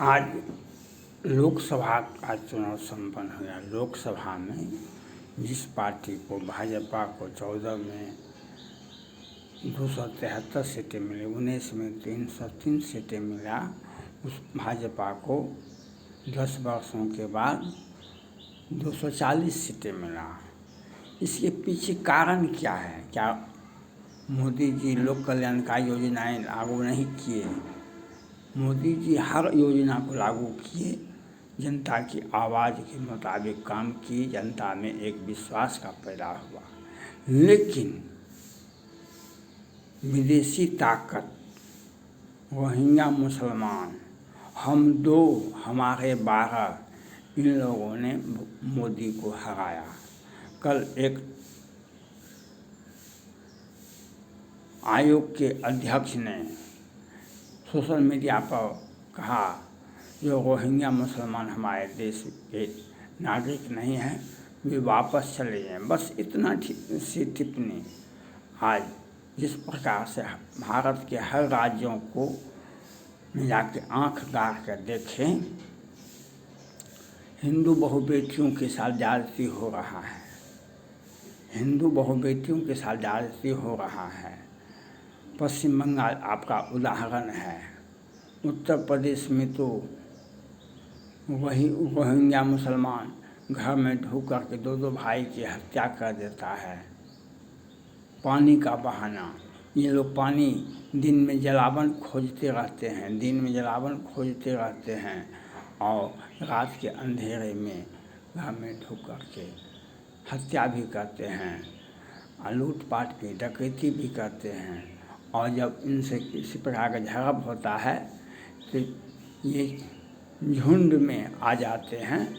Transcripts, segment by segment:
आज लोकसभा का चुनाव संपन्न हुआ। लोकसभा में जिस पार्टी को भाजपा को 14 में 273 सीटें मिली, 19 में 303 सीटें मिला, उस भाजपा को 10 वर्षों के बाद 240 सीटें मिला। इसके पीछे कारण क्या है? क्या मोदी जी लोक कल्याणकारी योजनाएं लागू नहीं किए? मोदी जी हर योजना को लागू किए, जनता की आवाज़ के मुताबिक काम किए, जनता में एक विश्वास का पैदा हुआ। लेकिन विदेशी ताकत, रोहिंग्या मुसलमान, हम 2 हमारे 12, इन लोगों ने मोदी को हराया। कल एक आयोग के अध्यक्ष ने सोशल मीडिया पर कहा, जो रोहिंग्या मुसलमान हमारे देश के नागरिक नहीं हैं, वे वापस चले जाएं। बस इतना सी टिप्पणी। आज जिस प्रकार से भारत के हर राज्यों को मिला के आँख गाड़ कर देखें, हिंदू बहुबेटियों के साथ ज्यादती हो रहा है। हिंदू बहुबेटियों के साथ ज्यादती हो रहा है। पश्चिम बंगाल आपका उदाहरण है। उत्तर प्रदेश में तो वही रोहिंग्या मुसलमान घर में ढुक कर के 2 भाई की हत्या कर देता है। पानी का बहाना, ये लोग पानी दिन में जलावन खोजते रहते हैं, और रात के अंधेरे में घर में ढुक कर के हत्या भी करते हैं, लूटपाट भी, डकैती भी करते हैं। और जब इनसे किसी प्रकार का झड़प होता है तो ये झुंड में आ जाते हैं।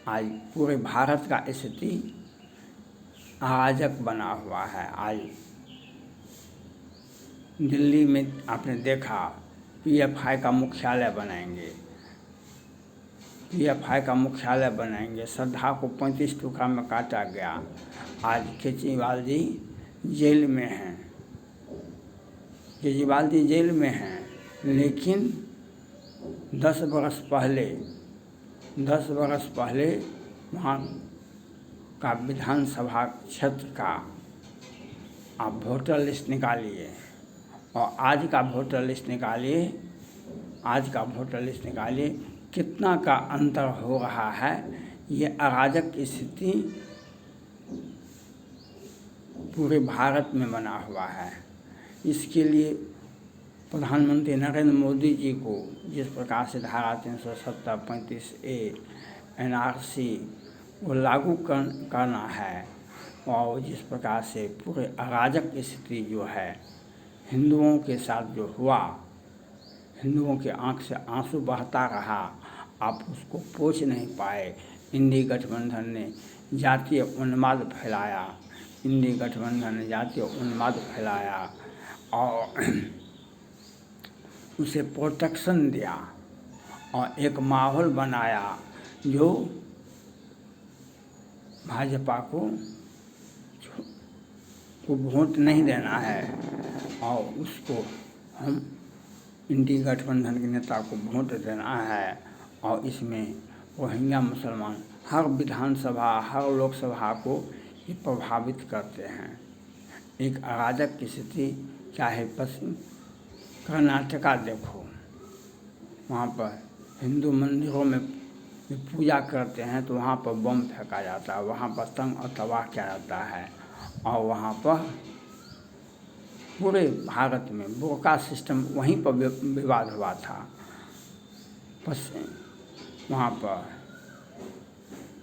आज पूरे भारत का स्थिति अराजक बना हुआ है। आज दिल्ली में आपने देखा, पीएफआई का मुख्यालय बनाएंगे। श्रद्धा को 35 टुकड़ा में काटा गया। आज केजरीवाल जी जेल में हैं, लेकिन 10 बरस पहले वहाँ का विधानसभा क्षेत्र का आप वोटर लिस्ट निकालिए और आज का वोटर लिस्ट निकालिए, कितना का अंतर हो रहा है। ये अराजक की स्थिति पूरे भारत में बना हुआ है। इसके लिए प्रधानमंत्री नरेंद्र मोदी जी को जिस प्रकार से धारा 370, 35A NRC वो लागू करना है, और जिस प्रकार से पूरे अराजक की स्थिति जो है, हिंदुओं के साथ जो हुआ, हिंदुओं के आंख से आंसू बहता रहा, आप उसको पोंछ नहीं पाए। इंडी गठबंधन ने जातीय उन्माद फैलाया और उसे प्रोटेक्शन दिया और एक माहौल बनाया जो भाजपा को वोट नहीं देना है, और उसको हम इंडी गठबंधन के नेता को वोट देना है। और इसमें रोहिंग्या मुसलमान हर विधानसभा, हर लोकसभा को ये प्रभावित करते हैं। एक अराजक की स्थिति, चाहे पश्चिम कर्नाटका देखो, वहाँ पर हिंदू मंदिरों में पूजा करते हैं तो वहाँ पर बम फेंका जाता है, वहाँ पर तंग और तबाह किया जाता है। और वहाँ पर पूरे भारत में बुर्का सिस्टम, वहीं पर विवाद हुआ था। वहाँ पर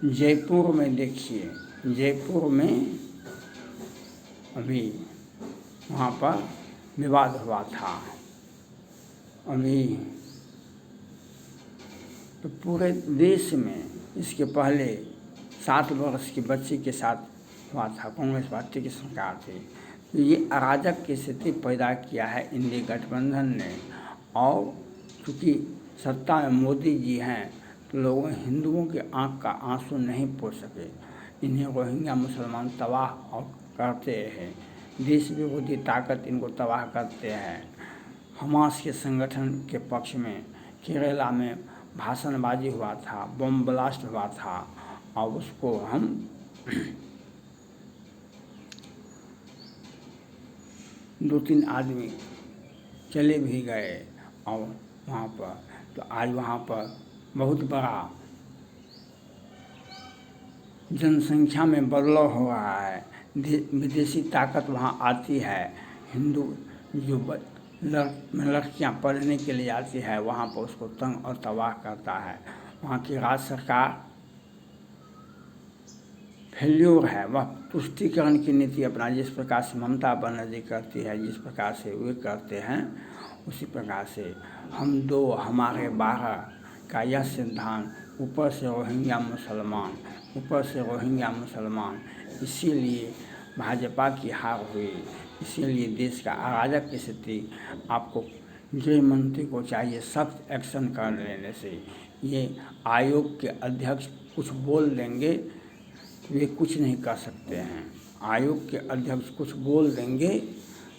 जयपुर में देखिए, जयपुर में अभी वहाँ पर विवाद हुआ था। अभी तो पूरे देश में इसके पहले 7 वर्ष की बच्ची के साथ हुआ था, कांग्रेस पार्टी की सरकार थी। तो ये अराजक की स्थिति पैदा किया है इंडी गठबंधन ने। और चूँकि सत्ता में मोदी जी हैं तो लोगों हिंदुओं के आंख का आंसू नहीं पोंछ सके। इन्हें रोहिंग्या मुसलमान तबाह और करते हैं, देश विरोधी ताकत इनको तबाह करते हैं। हमास के संगठन के पक्ष में केरला में भाषणबाजी हुआ था, बम ब्लास्ट हुआ था, और उसको हम 2-3 आदमी चले भी गए और वहाँ पर, तो आज वहाँ पर बहुत बड़ा जनसंख्या में बदलाव हो रहा है। विदेशी ताकत वहाँ आती है, हिंदू जो लड़कियाँ पढ़ने के लिए आती है वहाँ पर उसको तंग और तबाह करता है। वहाँ की राज्य सरकार फेल्योर है, वह तुष्टीकरण की नीति अपना, जिस प्रकार से ममता बनर्जी करती है, जिस प्रकार से वे करते हैं, उसी प्रकार से हम 2 हमारे 12 का यह सिद्धांत, ऊपर से रोहिंग्या मुसलमान, इसीलिए भाजपा की हार हुई, इसीलिए देश का अराजक की स्थिति। आपको गृह मंत्री को चाहिए सख्त एक्शन कर लेने से। ये आयोग के अध्यक्ष कुछ बोल देंगे, वे कुछ नहीं कर सकते हैं। आयोग के अध्यक्ष कुछ बोल देंगे,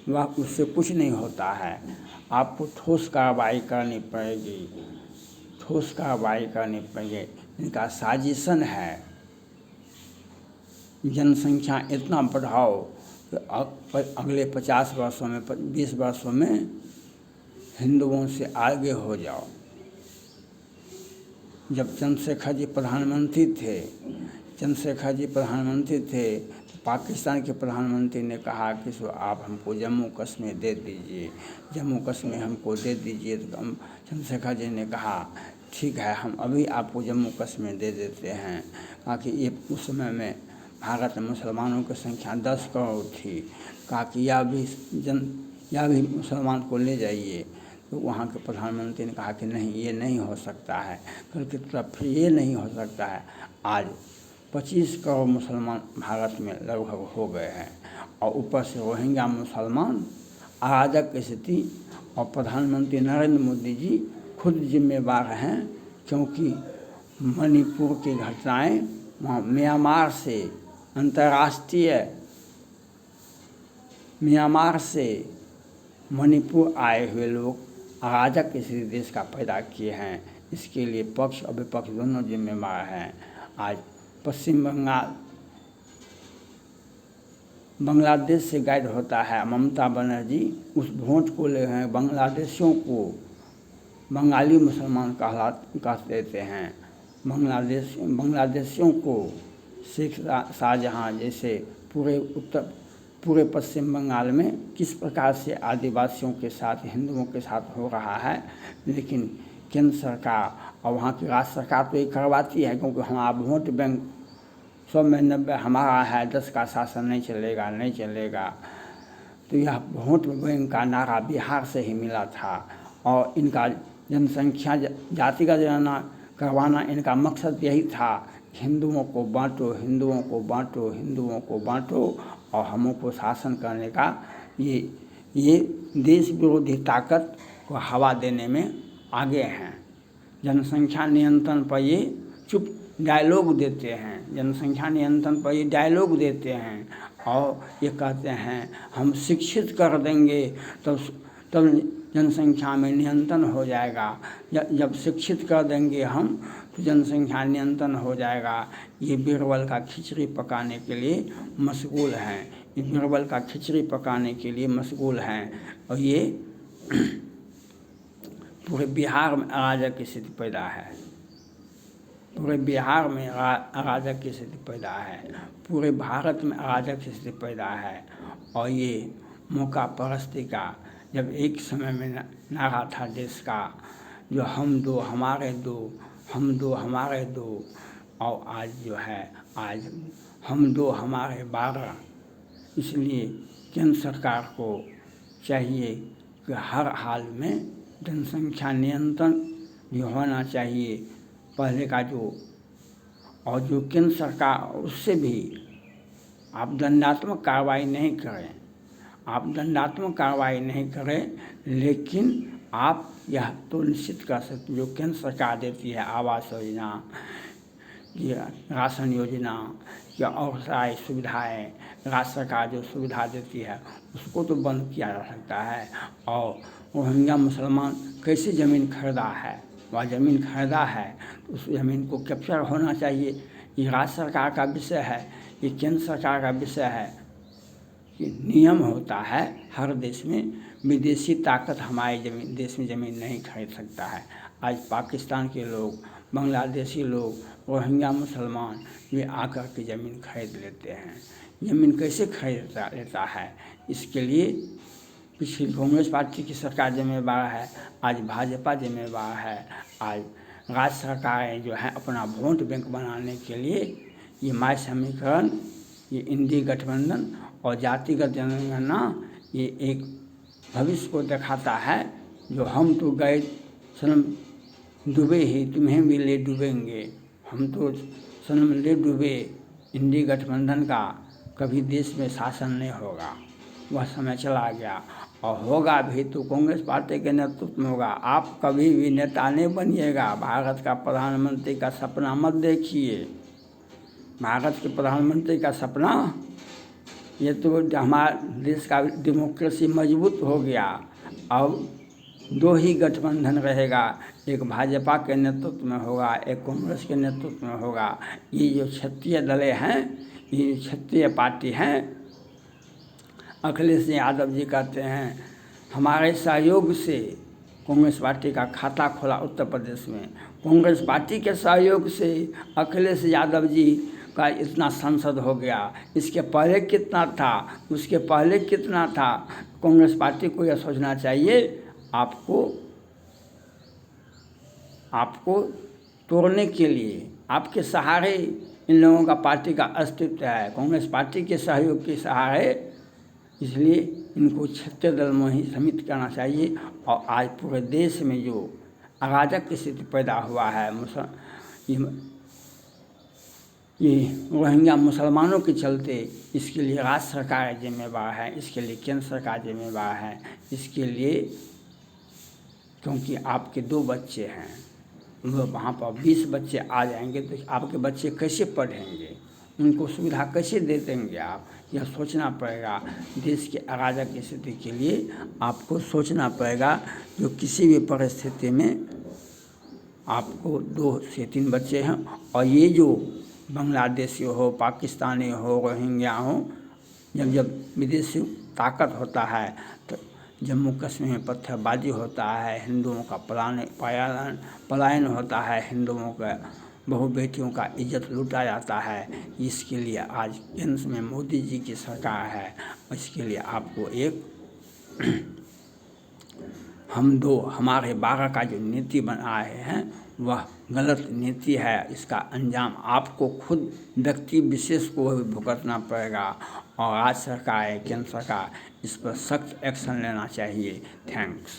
वह उससे कुछ नहीं होता है। आपको ठोस कार्रवाई करनी पड़ेगी। इनका साजिशन है, जनसंख्या इतना बढ़ाओ कि अगले 50 वर्षों में 20 वर्षों में हिंदुओं से आगे हो जाओ। जब चंद्रशेखर जी प्रधानमंत्री थे तो पाकिस्तान के प्रधानमंत्री ने कहा कि आप हमको जम्मू कश्मीर दे दीजिए, तो चंद्रशेखर जी ने कहा ठीक है, हम अभी आपको जम्मू कश्मीर दे देते हैं। ताकि ये उस समय में भारत में मुसलमानों की संख्या 10 करोड़ थी। कहा कि यह भी मुसलमान को ले जाइए। तो वहाँ के प्रधानमंत्री ने कहा कि नहीं, ये नहीं हो सकता है। कल की तरफ फिर ये नहीं हो सकता है। आज 25 करोड़ मुसलमान भारत में लगभग हो गए हैं, और ऊपर से रोहिंग्या मुसलमान, अराजक की स्थिति। और प्रधानमंत्री नरेंद्र मोदी जी खुद जिम्मेवार हैं, क्योंकि मणिपुर की घटनाएं, वहाँ म्यांमार से मणिपुर आए हुए लोग अराजक किसी देश का पैदा किए हैं। इसके लिए पक्ष और विपक्ष दोनों जिम्मेवार हैं। आज पश्चिम बांग्लादेश से गाइड होता है ममता बनर्जी, उस वोट को ले हैं, बांग्लादेशियों को बंगाली मुसलमान कह देते हैं। बांग्लादेशियों को शेख शाहजहां जैसे पूरे पश्चिम बंगाल में किस प्रकार से आदिवासियों के साथ, हिंदुओं के साथ हो रहा है। लेकिन केंद्र सरकार और वहाँ की राज्य सरकार तो ये करवाती है, क्योंकि हमारा वोट बैंक 100 में 90 हमारा है, 10 का शासन नहीं चलेगा। तो यह वोट बैंक का नारा बिहार से ही मिला था। और इनका जनसंख्या जातिगत गणना करवाना इनका मकसद यही था, हिंदुओं को बांटो और हमको शासन करने का। ये देश विरोधी ताकत को हवा देने में आगे हैं। जनसंख्या नियंत्रण पर ये चुप डायलॉग देते हैं, और ये कहते हैं हम शिक्षित कर देंगे तब जनसंख्या में नियंत्रण हो जाएगा। जब शिक्षित कर देंगे हम तो जनसंख्या नियंत्रण हो जाएगा। ये बीरबल का खिचड़ी पकाने के लिए मशगूल हैं। और ये पूरे बिहार में अराजक की स्थिति पैदा है। पूरे भारत में अराजक की स्थिति पैदा है। और ये मौका परस्ती का जब एक समय में नारा था देश का, जो हम दो हमारे दो, और आज जो है आज हम 2 हमारे 12। इसलिए केंद्र सरकार को चाहिए कि हर हाल में जनसंख्या नियंत्रण भी होना चाहिए पहले का और जो केंद्र सरकार, उससे भी आप दंडात्मक कार्रवाई नहीं करें, लेकिन आप यह तो निश्चित कर सकते, जो केंद्र सरकार देती है आवास योजना या राशन योजना या और सारी सुविधाएँ, राज्य सरकार जो सुविधा देती है उसको तो बंद किया जा सकता है। और रोहिंग्या मुसलमान कैसे ज़मीन खरीदा है, वह ज़मीन खरीदा है तो उस ज़मीन को कैप्चर होना चाहिए। ये राज्य सरकार का विषय है, ये केंद्र सरकार का विषय है। ये नियम होता है हर देश में, विदेशी ताकत हमारे देश में ज़मीन नहीं खरीद सकता है। आज पाकिस्तान के लोग, बांग्लादेशी लोग, रोहिंग्या मुसलमान ये आकर के ज़मीन खरीद लेते हैं। ज़मीन कैसे खरीद लेता है, इसके लिए पिछली कांग्रेस पार्टी की सरकार जिम्मेवार है, आज भाजपा जिम्मेवार है। आज राज्य सरकारें जो है अपना वोट बैंक बनाने के लिए ये माय समीकरण, ये इंडी गठबंधन और जातिगत जनगणना ये एक भविष्य को दिखाता है। जो हम तो गए सनम डूबे ही तुम्हें भी ले डूबेंगे, हम तो सनम ले डूबे। इंडी गठबंधन का कभी देश में शासन नहीं होगा, वह समय चला गया। और होगा भी तो कांग्रेस पार्टी के नेतृत्व में होगा। आप कभी भी नेता नहीं बनिएगा। भारत का प्रधानमंत्री का सपना मत देखिए। भारत के प्रधानमंत्री का सपना, ये तो हमारे देश का डेमोक्रेसी मजबूत हो गया। अब दो ही गठबंधन रहेगा, एक भाजपा के नेतृत्व में होगा, एक कांग्रेस के नेतृत्व में होगा। ये जो क्षेत्रीय दलें हैं, ये क्षेत्रीय पार्टी हैं, अखिलेश यादव जी कहते हैं हमारे सहयोग से कांग्रेस पार्टी का खाता खोला उत्तर प्रदेश में। कांग्रेस पार्टी के सहयोग से अखिलेश यादव जी का इतना सांसद हो गया। इसके पहले कितना था, उसके पहले कितना था। कांग्रेस पार्टी को यह सोचना चाहिए, आपको तोड़ने के लिए आपके सहारे इन लोगों का पार्टी का अस्तित्व है, कांग्रेस पार्टी के सहयोग के सहारे। इसलिए इनको क्षेत्रीय दल में ही सीमित करना चाहिए। और आज पूरे देश में जो अराजक की स्थिति पैदा हुआ है, ये रोहिंग्या मुसलमानों के चलते, इसके लिए राज्य सरकार जिम्मेवार है, इसके लिए केंद्र सरकार जिम्मेवार है। इसके लिए क्योंकि आपके 2 बच्चे हैं, वहाँ पर 20 बच्चे आ जाएंगे तो आपके बच्चे कैसे पढ़ेंगे, उनको सुविधा कैसे दे देंगे आप, यह सोचना पड़ेगा। देश के अराजक की स्थिति के लिए आपको सोचना पड़ेगा। जो किसी भी परिस्थिति में आपको 2 से 3 बच्चे हैं, और ये जो बांग्लादेशी हो, पाकिस्तानी हो, रोहिंग्या हो, जब विदेशी ताकत होता है तो जम्मू कश्मीर में पत्थरबाजी होता है, हिंदुओं का पलायन होता है, हिंदुओं का बहु बेटियों का इज्जत लूटा जाता है। इसके लिए आज केंद्र में मोदी जी की सरकार है। इसके लिए आपको एक हमारे 12 का जो नीति बनाए हैं वह गलत नीति है। इसका अंजाम आपको खुद व्यक्ति विशेष को भी भुगतना पड़ेगा। और राज्य सरकार, केंद्र सरकार इस पर सख्त एक्शन लेना चाहिए। थैंक्स।